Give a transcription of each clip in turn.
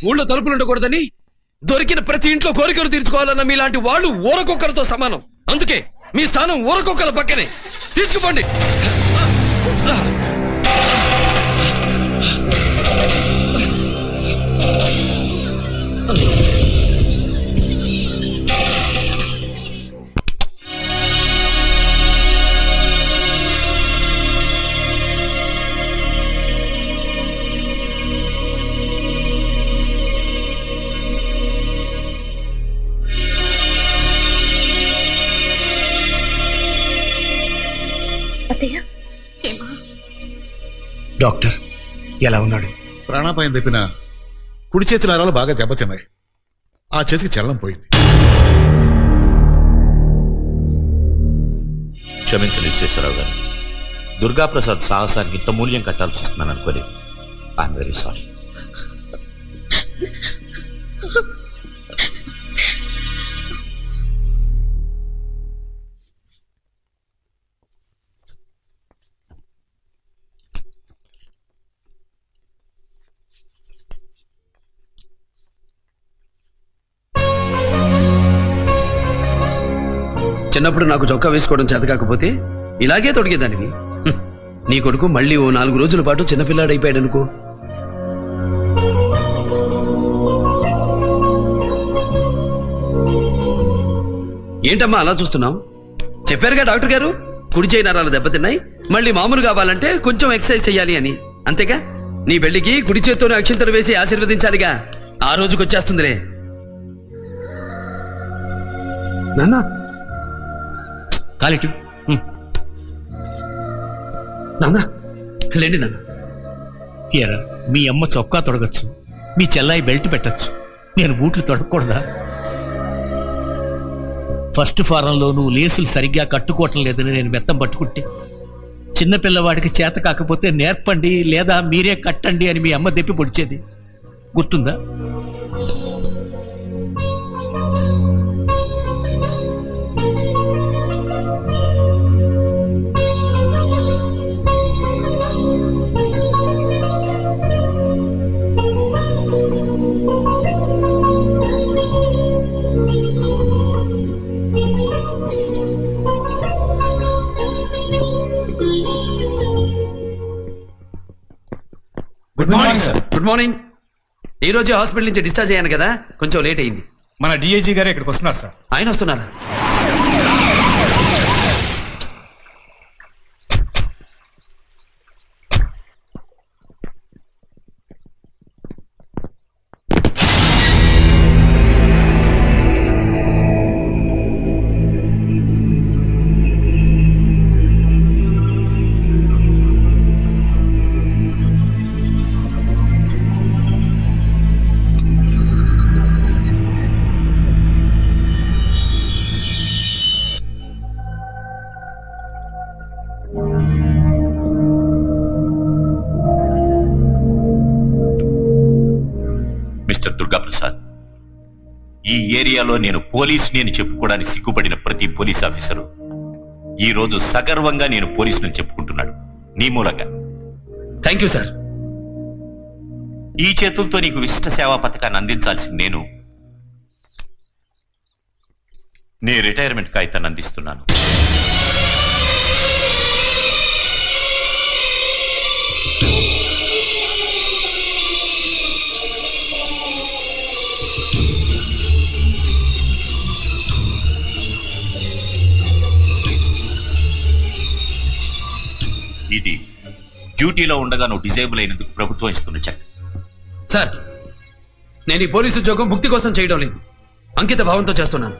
ఊళ్ళో తలుపులు ఉండకూడదని దొరికిన ప్రతి ఇంట్లో కోరికలు తీర్చుకోవాలన్న మీలాంటి వాళ్ళు ఊరకొక్కలతో సమానం. అందుకే మీ స్థానం ఊరకొక్కల పక్కనే. తీసుకుపోండి. డాక్టర్ ఎలా ఉన్నాడు? ప్రాణాపాయం తప్పిన కుడి చేతి నరాలు బాగా దెబ్బతిన్నాయి. ఆ చేతికి చలనం పోయింది. క్షమించండి విశ్వేశ్వరరావు గారు. దుర్గాప్రసాద్ సాహసానికి ఇంత మూల్యం కట్టాల్సి వస్తుందని అనుకోలేదు. I'm very sorry. చిన్నప్పుడు నాకు చొక్కా వేసుకోవడం చేత కాకపోతే ఇలాగే తొడిగేదానివి. నీ కొడుకు మళ్ళీ ఓ 4 రోజుల పాటు చిన్నపిల్లాడైపోయాడు అనుకో. ఏంటమ్మా అలా చూస్తున్నావు? చెప్పారుగా డాక్టర్ గారు, కుడి చేయి నరాలు దెబ్బతిన్నాయి, మళ్ళీ మామూలు కావాలంటే కొంచెం ఎక్సర్సైజ్ చెయ్యాలి అని. అంతేగా? నీ పెళ్లికి కుడి చేత్తోనే అక్షింతలు వేసి ఆశీర్వదించాలిగా. ఆ రోజుకి వచ్చేస్తుందిలే. నాన్న కాలిటు. నాన్న లేండి నాన్న. ఎరా, మీ అమ్మ చొక్కా తొడగచ్చు, మీ చెల్లాయి బెల్ట్ పెట్టచ్చు, నేను బూట్లు తొడగకూడదా? ఫస్ట్ ఫారంలో నువ్వు లేసులు సరిగ్గా కట్టుకోవటం లేదని నేను బెత్తం పట్టుకుంటే, చిన్నపిల్లవాడికి చేత కాకపోతే నేర్పండి లేదా మీరే కట్టండి అని మీ అమ్మ దెప్పి పొడిచేది గుర్తుందా? Good morning sir. Good morning. ఈ రోజు హాస్పిటల్ నుంచి డిశ్చార్జ్ అయ్యాను కదా, కొంచెం లేట్ అయింది. మన డిఐజీ గారు ఇక్కడికి వస్తున్నారు సార్. ఆయన వస్తున్నారా? దుర్గాప్రసాద్, ఈ ఏరియాలో నేను పోలీసుని అని చెప్పుకోవడానికి సిగ్గుపడిన ప్రతి పోలీస్ ఆఫీసరు ఈ రోజు సగర్వంగా నేను పోలీసుని చెప్పుకుంటున్నాడు నీ మూలంగా. Thank you sir. ఈ చేతులతో నీకు విశిష్ట సేవా పథకాన్ని అందించాల్సింది నేను. నీ రిటైర్మెంట్ కాగితాన్ని అందిస్తున్నాను. ఇది డ్యూటీలో ఉండగా నువ్వు డిజేబుల్ అయినందుకు ప్రభుత్వం ఇస్తున్న చెక్. సార్, నేను ఈ పోలీసు ఉద్యోగం ముక్తి కోసం చేయడం లేదు, అంకిత భావంతో చేస్తున్నాను.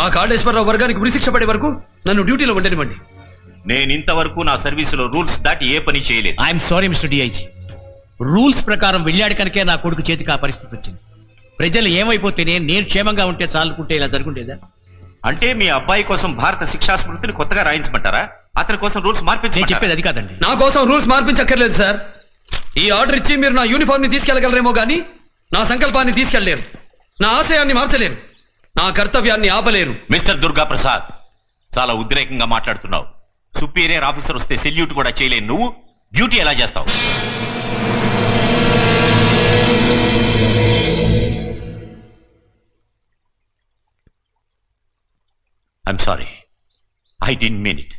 ఆ కాళేశ్వరరావు వర్గానికి ఉరిశిక్ష పడే వరకు నన్ను డ్యూటీలో ఉండనివ్వండి. నేను ఇంతవరకు నా సర్వీసులో రూల్స్ దాటి ఏ పని చేయలేదు. I'm sorry mister DIG. Rules ప్రకారం వెళ్ళాడు కనుకే నా కొడుకు చేతికి ఆ పరిస్థితి వచ్చింది. ప్రజలు ఏమైపోతేనే నేను క్షేమంగా ఉంటే చాలుకుంటే ఇలా జరుగుండేదా? అంటే మీ అబ్బాయి కోసం భారత శిక్షా స్మృతిని కొత్తగా రాయించమంటారా? అతని కోసం రూల్స్ మార్పించి నేను చెప్పేది అది కాదండి. నా కోసం రూల్స్ మార్పించక్కర్లేదు సార్. ఈ ఆర్డర్ ఇచ్చి మీరు నా యూనిఫామ్ ని తీసుకెళ్లగలరేమో గానీ నా సంకల్పాన్ని తీసుకెళ్లేరు, నా ఆశయాన్ని మార్చలేరు, నా కర్తవ్యాన్ని ఆపలేరు. మిస్టర్ దుర్గా ప్రసాద్, చాలా ఉద్రేకంగా మాట్లాడుతున్నావు. సుపీరియర్ ఆఫీసర్ వస్తే సెల్యూట్ కూడా చేయలేను నువ్వు డ్యూటీ ఎలా చేస్తావు? I'm sorry, I didn't mean it.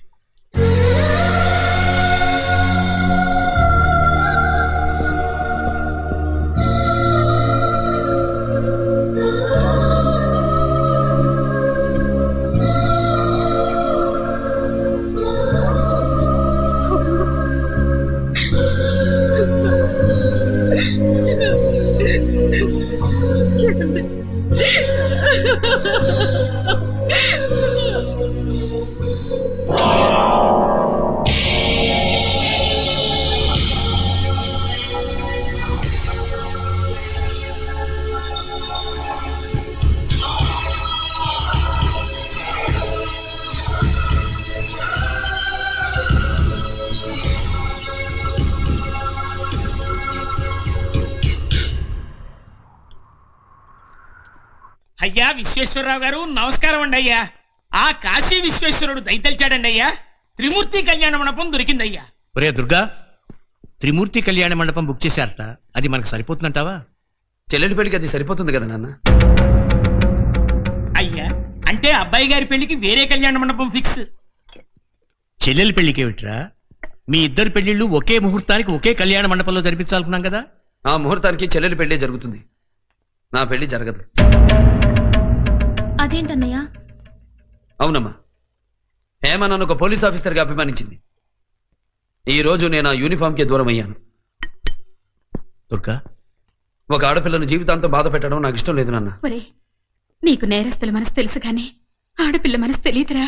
అయ్యా విశ్వేశ్వరరావు గారు నమస్కారం అండి. అయ్యా ఆ కాశీ విశ్వేశ్వరుడు దయతలిచాడండి అయ్యా. త్రిమూర్తి కళ్యాణ మండపం దొరికిందయ్యా. ఒరే దుర్గా, త్రిమూర్తి కళ్యాణ మండపం బుక్ చేశారట, అది మనకు సరిపోతుందంటావా? చెల్లెలి పెళ్లికి అది సరిపోతుంది కదా నాన్న. అయ్యా అంటే అబ్బాయి గారి పెళ్లికి వేరే కళ్యాణ మండపం ఫిక్స్. చెల్లెలి పెళ్లికేమిట్రా? మీ ఇద్దరు పెళ్లిళ్ళు ఒకే ముహూర్తానికి ఒకే కళ్యాణ మండపంలో జరిపించాలనుకున్నాం కదా. ఆ ముహూర్తానికి చెల్లెలి పెళ్లి జరుగుతుంది, నా పెళ్లి జరగదు. అదేంటన్నయ్య? అవునమ్మా, హేమ నన్ను ఒక పోలీస్ ఆఫీసర్గా అభిమానించింది. ఈ రోజు నేను ఆ యూనిఫామ్కే దూరం అయ్యాను. దుర్గా, ఒక ఆడపిల్లను జీవితాంతం బాధ పెట్టడం నాకు ఇష్టం లేదు నాన్న. ఒరే, నీకు నేరస్తుల మనసు తెలుసు కానీ ఆడపిల్ల మనసు తెలియదురా.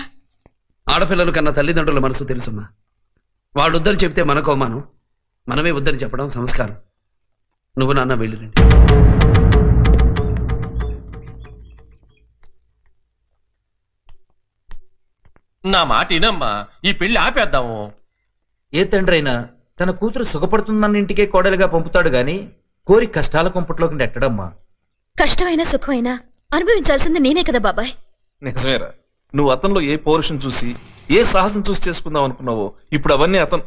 ఆడపిల్లలు కన్నా తల్లిదండ్రుల మనసు తెలుసమ్మా. వాళ్ళొద్దని చెప్తే మనకు అవమానం, మనమే వద్దని చెప్పడం సంస్కారం. నువ్వు నాన్న వెళ్ళిరండి. నా మాట వినమ్మా, ఈ పెళ్లి ఆపేద్దాము. ఏ తండ్రైనా తన కూతురు సుఖపడుతుందన్న ఇంటికే కోడలిగా పంపుతాడు గాని కోరి కష్టాల కొంపట్లోకి నెట్టడమ్మా. కష్టమైన సుఖమైనా అనుభవించాల్సింది నేనే కదా బాబాయ్. నిజమేరా, నువ్వు అతనిలో ఏ పౌరుషం చూసి ఏ సాహసం చూసి చేసుకుందాం అనుకున్నావో ఇప్పుడు అవన్నీ అతను.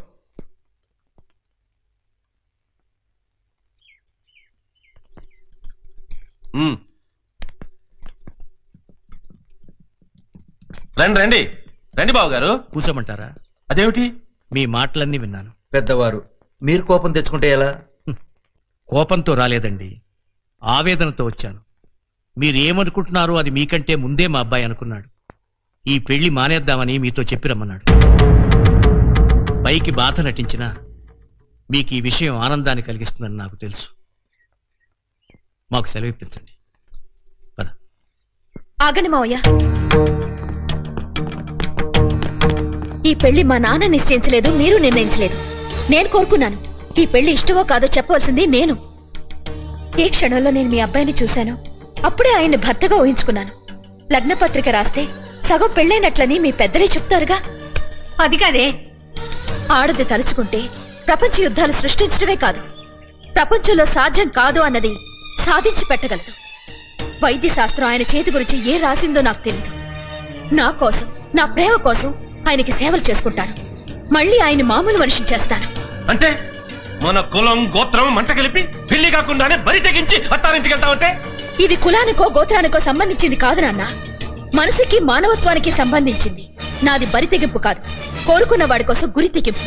రండి రండి రండి బాబు గారు. కూర్చోమంటారా? అదేమిటి? మీ మాటలన్నీ విన్నాను. పెద్దవారు మీరు కోపం తెచ్చుకుంటే ఎలా? కోపంతో రాలేదండి, ఆవేదనతో వచ్చాను. మీరేమనుకుంటున్నారో అది మీకంటే ముందే మా అబ్బాయి అనుకున్నాడు. ఈ పెళ్లి మానేద్దామని మీతో చెప్పి రమ్మన్నాడు. పైకి బాధ నటించినా మీకు ఈ విషయం ఆనందాన్ని కలిగిస్తుందని నాకు తెలుసు. మాకు సెలవు ఇప్పించండి. పద. ఆగండి మావయ్య, ఈ పెళ్లి మా నాన్న నిశ్చయించలేదు, మీరు నిర్ణయించలేదు. నేను కోరుకున్నాను. ఈ పెళ్లి ఇష్టమో కాదో చెప్పవలసింది నేను. ఏ క్షణంలో నేను మీ అబ్బాయిని చూశాను అప్పుడే ఆయన్ని భర్తగా ఊహించుకున్నాను. లగ్నపత్రిక రాస్తే సగం పెళ్ళైనట్లని మీ పెద్దలే చెప్తారుగా. అది కాదే, ఆడది తలుచుకుంటే ప్రపంచ యుద్ధాలు సృష్టించడమే కాదు, ప్రపంచంలో సాధ్యం కాదు అన్నది సాధించి పెట్టగలదు. వైద్య శాస్త్రం ఆయన చేతి గురించి ఏ రాసిందో నాకు తెలియదు. నా కోసం, నా ప్రేమ కోసం ఆయనకి సేవలు చేసుకుంటాను. మళ్ళీ ఆయన మామూలు మనిషిని చేస్తాను. అంటే మన కులం గోత్రం మంట కలిపి పెళ్లి కాకుండానే బరి తెగించి అత్తారింటికి వెళ్తామంటే? ఇది కులానికో గోత్రానికో సంబంధించింది కాదు నాన్న. మనసుకి మానవత్వానికి సంబంధించింది. నాది బరి తెగింపు కాదు, కోరుకున్న వాడి కోసం గురి తెగింపు.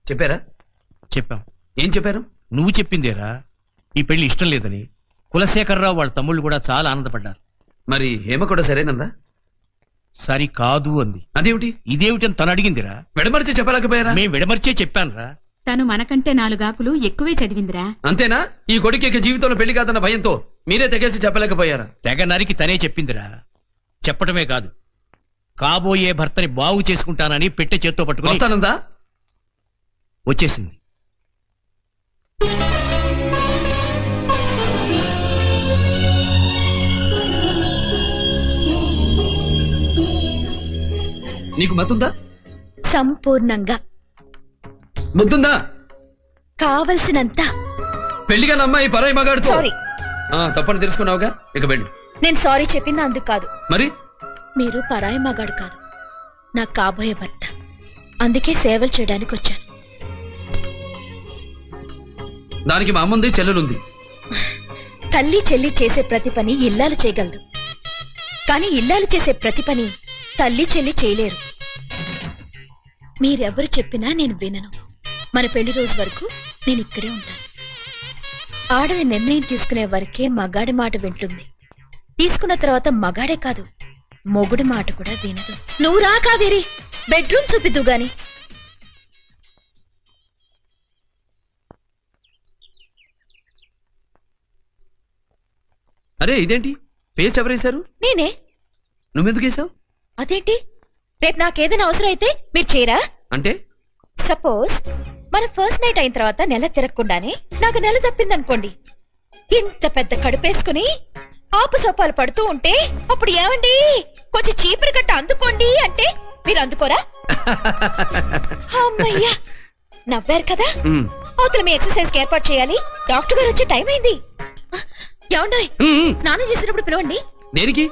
చెప్పారా? చెప్పాం. ఏం చెప్పారు? నువ్వు చెప్పిందేరా, ఈ పెళ్లి ఇష్టం లేదని. కులశేఖరరావు వాళ్ళ తమ్ముళ్ళు కూడా చాలా ఆనందపడ్డారు. మరి హేమ కూడా సరేనందా? సరి కాదు అంది. అదేమిటి? ఇదేమిటని తను అడిగిందిరా. విడమరిచి చెప్పలేకపోయారా? మేం విడమర్చే చెప్పానురా. తను మనకంటే 4 ఆకులు ఎక్కువే చదివిందిరా. అంతేనా? ఈ కొడుకు జీవితంలో పెళ్లి కాదన్న భయంతో మీరే తెగేసి చెప్పలేకపోయారా? తెగ నరికి తనే చెప్పిందిరా. చెప్పటమే కాదు, కాబోయే భర్తని బాగు చేసుకుంటానని పెట్టె చేత్తో పట్టుకుని వస్తానందా? వచ్చేసింది. నీకు మతుందా? సంపూర్ణంగా. ముద్దుందా? కావలసినంత. పెళ్లిగా అమ్మాయి పరాయి మగాడుతో. సారీ. తప్పని తెలుసుకున్నావుగా, ఇక వెళ్ళు. నేను సారీ చెప్పింది అందుకు కాదు. మరి మీరు పరాయి మగాడు కాదు, నాకు కాబోయే భర్త. అందుకే సేవలు చేయడానికి వచ్చాను. దానికి మా అమ్ముంది, చెల్లెలుంది. తల్లి చెల్లి చేసే ప్రతి పని ఇల్లాలు చేయగలదు, కానీ ఇల్లాలు చేసే ప్రతి పని తల్లి చెల్లి చేయలేరు. మీరెవరు చెప్పినా నేను వినను. మన పెళ్లి రోజు వరకు నేను ఇక్కడే ఉంటాను. ఆడది నిర్ణయం తీసుకునే వరకే మగాడి మాట వింటుంది. తీసుకున్న తర్వాత మగాడే కాదు, మొగుడి మాట కూడా వినదు. నువ్వు రా కావేరి, బెడ్రూమ్ చూపిద్దు గాని. అరే ఇదేంటి పేస్ట్ ఎవరేశారు? నేనే. నువ్వెందుకు వేసావు? అదేంటి, రేపు నాకేదైనా అవసరం అయితే మీరు చేయరా? అంటే సపోజ్ మన ఫస్ట్ నైట్ అయిన తర్వాత నెల తిరగకుండానే నాకు నెల తప్పిందనుకోండి, ఇంత పెద్ద కడుపేసుకుని ఆపసోపాలు పడుతూ ఉంటే అప్పుడు ఏమండి కొంచెం చీపురు గట్ట అందుకోండి అంటే మీరు అందుకోరా? అమ్మయ్యా, నవ్వారు కదా. అవతల మీ ఎక్సర్సైజ్ కి ఏర్పాటు చేయాలి. డాక్టర్ గారు వచ్చే టైం అయింది. ఏమండోయ్, స్నానం చేసినప్పుడు పిలవండి. దేనికి?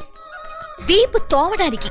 వీపు తోమడానికి.